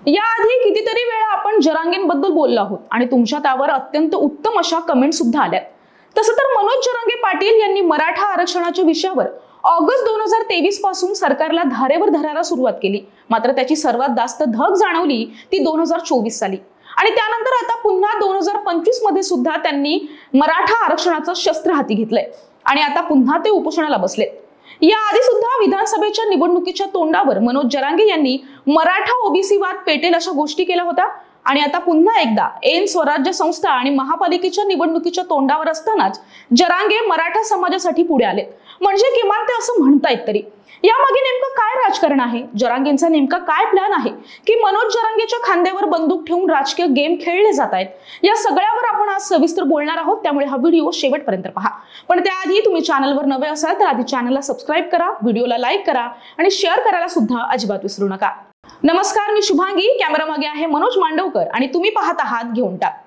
याआधी कितीतरी वेळा आपण जरांगेंबद्दल बोललो आहोत आणि तुमच्या त्यावर अत्यंत उत्तम अशा कमेंट सुद्धा आल्यात। तसं तर मनोज जरांगे पाटील यांनी मराठा आरक्षणाच्या विषयावर ऑगस्ट 2023 पासून सरकारला धारेवर धरायला सुरुवात केली। मात्र त्याची सर्वात जास्त धग जाणवली ती 2024 साली आणि त्यानंतर आता पुन्हा 2025 मध्ये सुद्धा त्यांनी मराठा आरक्षणाचं शस्त्र हाती घेतलंय आणि आता पुन्हा ते उपोषणाला बसले। याआधी सुद्धा विधानसभेच्या निवडणुकीच्या तोंडावर मनोज जरांगे यांनी मराठा ओबीसी वाद पेटेल अशा गोष्टी केल्या होत्या आणि आता पुन्हा एकदा ऐन स्वराज्य संस्था आणि महापालिकेच्या निवडणुकीच्या तोंडावर असतानाच जरांगे मराठा समाजासाठी पुढे आले। म्हणजे किमान ते असं म्हणतायत तरी यामागे नेमकं काय राजकारण आहे, जरांगेंचा नेमका काय प्लॅन आहे की मनोज जरांगेच्या खांद्यावर बंदूक ठेवून राजकीय गेम खेळले जात आहेत, या सगळ्यावर आपण आज सविस्तर बोलणार आहोत। त्यामुळे हा व्हिडिओ शेवटपर्यंत पहा। पण त्याआधी तुम्ही चॅनलवर नवे असाल तर आधी चॅनलला सबस्क्राइब करा, व्हिडिओला लाईक करा आणि शेअर करायला सुद्धा अजिबात विसरू नका। नमस्कार, मी शुभांगी, कॅमेरा मागे आहे मनोज मांडवकर आणि तुम्ही पाहत आहात घेऊन टाक।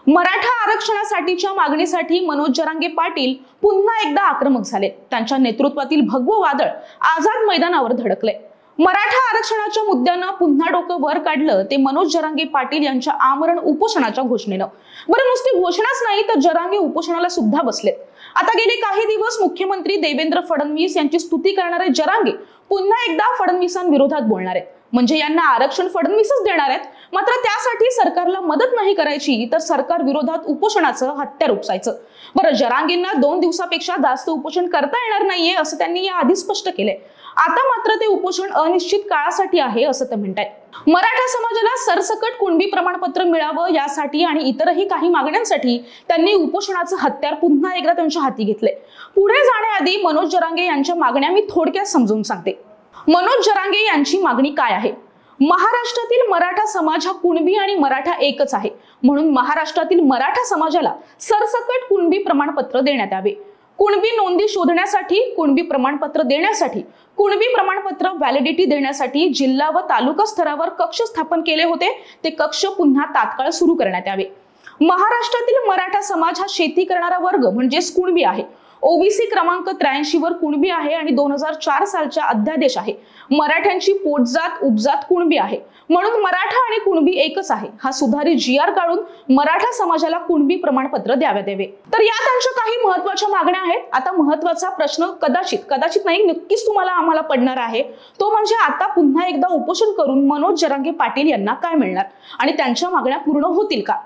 मराठा आरक्षणासाठीच्या मागणीसाठी मनोज जरांगे पाटील पुन्हा एकदा आक्रमक झाले। त्यांच्या नेतृत्वातील भगवं वादळ आझाद मैदानावर धडकले। मराठा आरक्षणाच्या मुद्द्यानं पुन्हा डोकं वर काढलं ते मनोज जरांगे पाटील यांच्या आमरण उपोषणाच्या घोषणेनं। बरं, नुसती घोषणाच नाही तर जरांगे उपोषणाला सुद्धा बसलेत। आता गेले काही दिवस मुख्यमंत्री देवेंद्र फडणवीस यांची स्तुती करणारे जरांगे पुन्हा एकदा फडणवीसांविरोधात बोलणार आहेत। म्हणजे यांना आरक्षण फडणवीसच देणार आहेत, मात्र त्यासाठी सरकारला मदत नाही करायची तर सरकार विरोधात उपोषणाचं हत्यार उपसायचं। बरं, जरांगेंना 2 दिवसापेक्षा जास्त उपोषण करता येणार नाहीये असं त्यांनी याआधी स्पष्ट केलंय। आता मात्र ते उपोषण अनिश्चित काळासाठी आहे असं ते म्हणतात। मराठा समाजाला सरसकट कुणबी प्रमाणपत्र मिळावं यासाठी आणि इतरही काही मागण्यांसाठी त्यांनी उपोषणाचं हत्यार पुन्हा एकदा त्यांच्या हाती घेतले। पुढे जाण्याआधी मनोज जरांगे यांच्या मागण्या मी थोडक्यात समजून सांगते। मनोज जरांगे यांची मागणी काय आहे? महाराष्ट्रातील मराठा समाज हा कुणबी आणि मराठा एकच आहे, म्हणून महाराष्ट्रातील मराठा समाजाला सरसकट कुणबी प्रमाणपत्र देण्यात यावे। कुणबी नोंदी शोधण्यासाठी, कुणबी प्रमाणपत्र देण्यासाठी, कुणबी प्रमाणपत्र व्हॅलिडिटी देण्यासाठी जिल्हा व तालुका स्तरावर कक्ष स्थापन केले होते, ते कक्ष पुन्हा तात्काळ सुरू करण्यात यावे। महाराष्ट्रातील मराठा समाज हा शेती करणारा वर्ग म्हणजेच कुणबी आहे। ओबीसी क्रमांक 83 वर कुणबी आहे आणि 2004 सालचा अध्यादेश आहे। मराठ्यांची पोटजात उपजात कुणबी आहे, म्हणून मराठा आणि कुणबी एकच आहे। हा सुधारित GR काढून मराठा समाजाला कुणबी प्रमाणपत्र द्यावे। तर या त्यांच्या काही महत्त्वाच्या मागण्या आहेत। आता महत्त्वाचा प्रश्न कदाचित नाही, नक्कीच तुम्हाला आम्हाला पडणार आहे, तो म्हणजे आता पुन्हा एकदा उपोषण करून मनोज जरांगे पाटील यांना काय मिळणार आणि त्यांच्या मागण्या पूर्ण होतील का?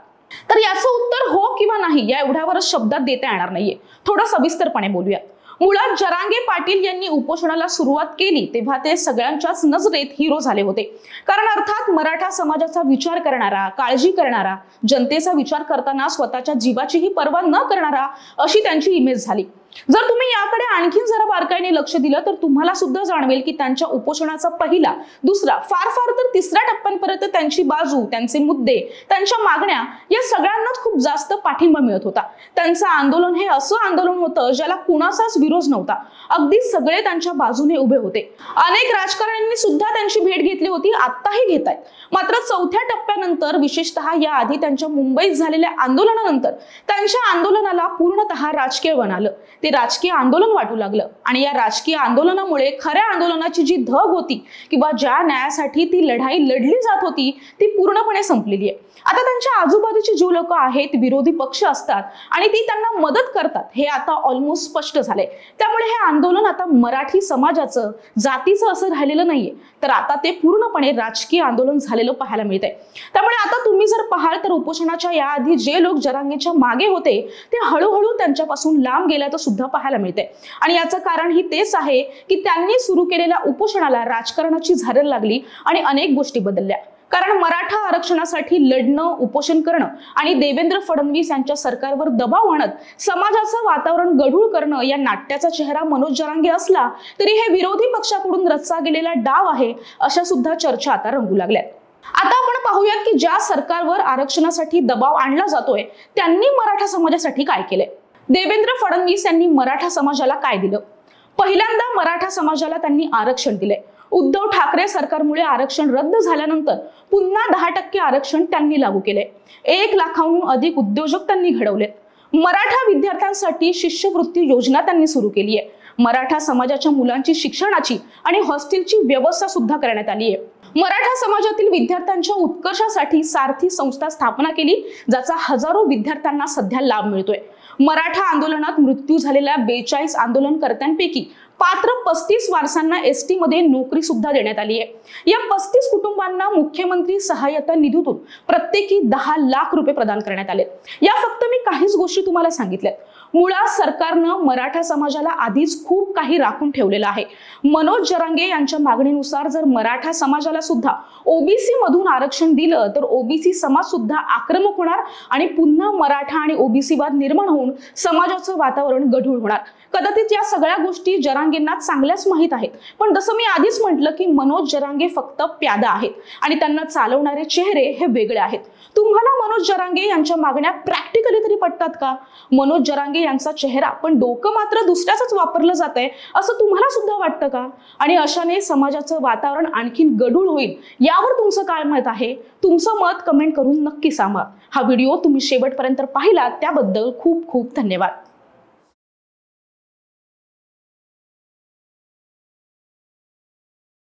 तर याचं उत्तर हो किंवा नाही या एवढ्यावरच शब्दात देता येणार नाहीये। थोडं सविस्तरपणे बोलूया। मुळात जरांगे पाटील यांनी उपोषणाला सुरुवात केली तेव्हा ते सगळ्यांच्याच नजरेत हिरो झाले होते, कारण अर्थात मराठा समाजाचा विचार करणारा, काळजी करणारा, जनतेचा विचार करताना स्वतःच्या जीवाचीही पर्वा न करणारा अशी त्यांची इमेज झाली। जर तुम्ही याकडे आणखीन जरा बारकाईने लक्ष दिलं तर तुम्हाला सुद्धा जाणवेल की त्यांच्या उपोषणाचा पहिला, दुसरा, फार तर तिसऱ्या टप्प्यांपर्यंत त्यांची बाजू, त्यांचे मुद्दे, त्यांच्या मागण्या या सगळ्यांनाच खूप जास्त पाठिंबा मिळत होता। त्यांचं आंदोलन हे असं आंदोलन होतं ज्याला कुणाचाच विरोध नव्हता, अगदी सगळे त्यांच्या बाजूने उभे होते। अनेक राजकारण्यांनी सुद्धा त्यांची भेट घेतली होती, आताही घेत आहेत। मात्र चौथ्या टप्प्यानंतर, विशेषतः याआधी त्यांच्या मुंबईत झालेल्या आंदोलनानंतर त्यांच्या आंदोलनाला पूर्णतः राजकीय बनालं, ते राजकीय आंदोलन वाटू लागलं आणि या राजकीय आंदोलनामुळे खऱ्या आंदोलनाची जी धग होती किंवा ज्या न्यायासाठी ती लढाई लढली जात होती ती पूर्णपणे संपलेली आहे। आता त्यांच्या आजूबाजूची जी लोक आहेत, विरोधी पक्ष असतात आणि ती त्यांना मदत करतात, हे आता ऑलमोस्ट स्पष्ट झालंय। त्यामुळे हे आंदोलन आता मराठी समाजाचं, जातीचं असं राहिलेलं नाहीये, तर आता ते पूर्णपणे राजकीय आंदोलन झालेलं पाहायला मिळतंय। त्यामुळे आता तुम्ही जर पाहाल तर उपोषणाच्या याआधी जे लोक जरांगेच्या मागे होते ते हळूहळू त्यांच्यापासून लांब गेल्याचं सुद्धा पाहायला मिळतंय आणि याचं कारण ही तेच आहे की त्यांनी सुरू केलेल्या उपोषणाला राजकारणाची झारळ लागली आणि अनेक गोष्टी बदलल्या। कारण मराठा आरक्षणासाठी लढणं, उपोषण करणं आणि देवेंद्र फडणवीस यांच्या सरकारवर दबाव आणत समाजाचं वातावरण गढूळ करणं या नाट्याचा चेहरा मनोज जरांगे असला तरी हे विरोधी पक्षाकडून रचला गेलेला डाव आहे अशा सुद्धा चर्चा आता रंगू लागल्यात। आता आपण पाहूयात की ज्या सरकारवर आरक्षणासाठी दबाव आणला जातोय त्यांनी मराठा समाजासाठी काय केलंय। देवेंद्र फडणवीस यांनी मराठा समाजाला काय दिलं? पहिल्यांदा मराठा समाजाला त्यांनी आरक्षण दिले। उद्धव ठाकरे सरकारमुळे आरक्षण रद्द झाल्यानंतर पुन्हा 10% आरक्षण त्यांनी लागू केले। 1 लाखाहून अधिक उद्योजक त्यांनी घडवलेत। मराठा विद्यार्थ्यांसाठी शिष्यवृत्ती योजना त्यांनी सुरू केली आहे। मराठा समाजाच्या मुलांची शिक्षणाची आणि हॉस्टेलची व्यवस्था सुद्धा करण्यात आली आहे। मराठा समाजातील विद्यार्थ्यांच्या उत्कर्षासाठी सारथी संस्था स्थापना केली, ज्याचा हजारो विद्यार्थ्यांना सध्या लाभ मिळतोय। मराठा आंदोलनात मृत्यू झालेल्या 42 आंदोलनकर्त्यांपैकी पात्र 35 वारसांना एसटी मध्ये नोकरी सुद्धा देण्यात आली आहे। या 35 कुटुंबांना मुख्यमंत्री सहाय्यता निधीतून प्रत्येकी 10 लाख रुपये प्रदान करण्यात आले। या फक्त मी काहीच गोष्टी तुम्हाला सांगितल्यात। मुळात सरकारनं मराठा समाजाला आधीच खूप काही राखून ठेवलेलं आहे। मनोज जरांगे यांच्या मागणीनुसार जर मराठा समाजाला सुद्धा ओबीसी मधून आरक्षण दिलं तर ओबीसी समाज सुद्धा आक्रमक होणार आणि पुन्हा मराठा आणि ओबीसी वाद निर्माण होऊन समाजाचं वातावरण गढूळ होणार। कदाचित या सगळ्या गोष्टी जरांगेंना चांगल्याच माहित आहेत, पण जसं मी आधीच म्हटलं की मनोज जरांगे फक्त प्यादा आहेत आणि त्यांना चालवणारे चेहरे हे वेगळे आहेत। तुम्हाला मनोज जरांगे यांच्या मागण्या प्रॅक्टिकली तरी पटतात का? मनोज जरांगे यांचा चेहरा पण डोकं मात्र दुसऱ्याच वापरलं जातंय असं तुम्हाला सुद्धा वाटतं का? आणि अशाने समाजाचं वातावरण आणखीन गढूळ होईल यावर तुमचं काय मत आहे? तुमचं मत कमेंट करून नक्की सांगा। हा व्हिडिओ तुम्ही शेवटपर्यंत पाहिला त्याबद्दल खूप खूप धन्यवाद।